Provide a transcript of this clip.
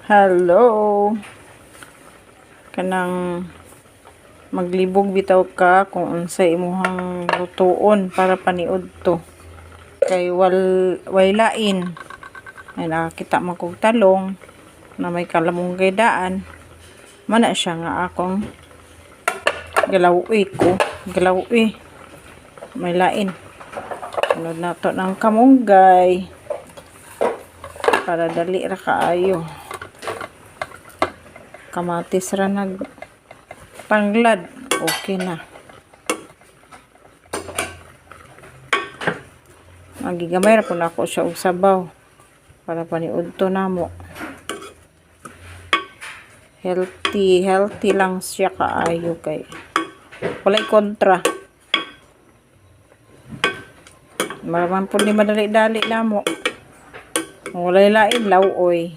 Hello. Kanang maglibog bitaw ka kung unsay imong lutuon para paniud to. Kay way lain. Ay nakakita man kog talong na may kalamungay daan. Mana siya nga akong galawi ko. Galawi. May lain. Sunod na to ng kamunggay. Para dali ra kaayo. Kamatis ra nag tanglad. Okay na. Magigamay ra po na ako siya og sabaw. Para paniud to namo. Healthy lang siya kaayo kay walay kontra. Maraman po ni madali-dali namo. Walay lain lawoy.